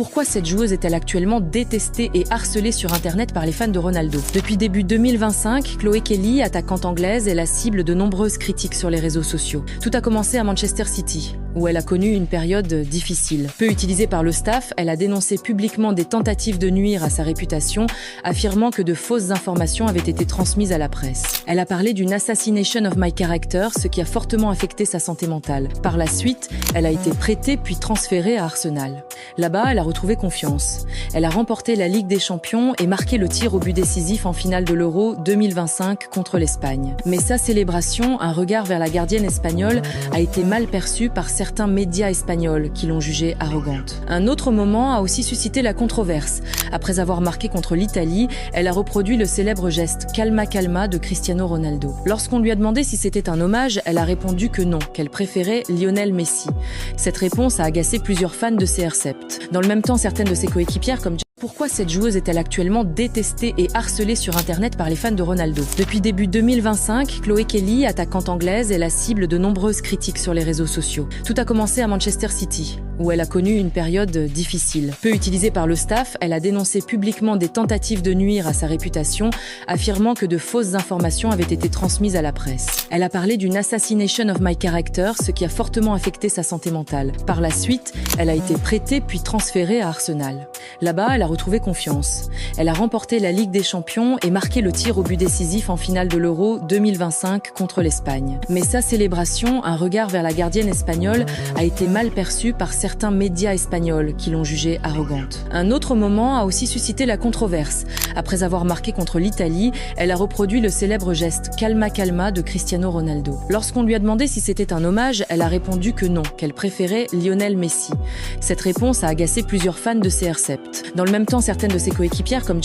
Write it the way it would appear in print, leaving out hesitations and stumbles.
Pourquoi cette joueuse est-elle actuellement détestée et harcelée sur Internet par les fans de Ronaldo? Depuis début 2025, Chloé Kelly, attaquante anglaise, est la cible de nombreuses critiques sur les réseaux sociaux. Tout a commencé à Manchester City, où elle a connu une période difficile. Peu utilisée par le staff, elle a dénoncé publiquement des tentatives de nuire à sa réputation, affirmant que de fausses informations avaient été transmises à la presse. Elle a parlé d'une assassination of my character, ce qui a fortement affecté sa santé mentale. Par la suite, elle a été prêtée puis transférée à Arsenal. Là-bas, elle a retrouvé confiance. Elle a remporté la Ligue des Champions et marqué le tir au but décisif en finale de l'Euro 2025 contre l'Espagne. Mais sa célébration, un regard vers la gardienne espagnole, a été mal perçue par certains médias espagnols qui l'ont jugée arrogante. Un autre moment a aussi suscité la controverse. Après avoir marqué contre l'Italie, elle a reproduit le célèbre geste « Calma calma » de Cristiano Ronaldo. Lorsqu'on lui a demandé si c'était un hommage, elle a répondu que non, qu'elle préférait Lionel Messi. Cette réponse a agacé plusieurs fans de CR7. Dans le même temps, certaines de ses coéquipières comme pourquoi cette joueuse est-elle actuellement détestée et harcelée sur Internet par les fans de Ronaldo? Depuis début 2025, Chloé Kelly, attaquante anglaise, est la cible de nombreuses critiques sur les réseaux sociaux. Tout a commencé à Manchester City, où elle a connu une période difficile. Peu utilisée par le staff, elle a dénoncé publiquement des tentatives de nuire à sa réputation, affirmant que de fausses informations avaient été transmises à la presse. Elle a parlé d'une assassination of my character, ce qui a fortement affecté sa santé mentale. Par la suite, elle a été prêtée puis transférée à Arsenal. Là-bas, elle a retrouvé confiance. Elle a remporté la Ligue des Champions et marqué le tir au but décisif en finale de l'Euro 2025 contre l'Espagne. Mais sa célébration, un regard vers la gardienne espagnole, a été mal perçue par certains médias espagnols qui l'ont jugée arrogante. Un autre moment a aussi suscité la controverse. Après avoir marqué contre l'Italie, elle a reproduit le célèbre geste « Calma calma » de Cristiano Ronaldo. Lorsqu'on lui a demandé si c'était un hommage, elle a répondu que non, qu'elle préférait Lionel Messi. Cette réponse a agacé plusieurs fans de CR7. Dans le même temps, certaines de ses coéquipières comme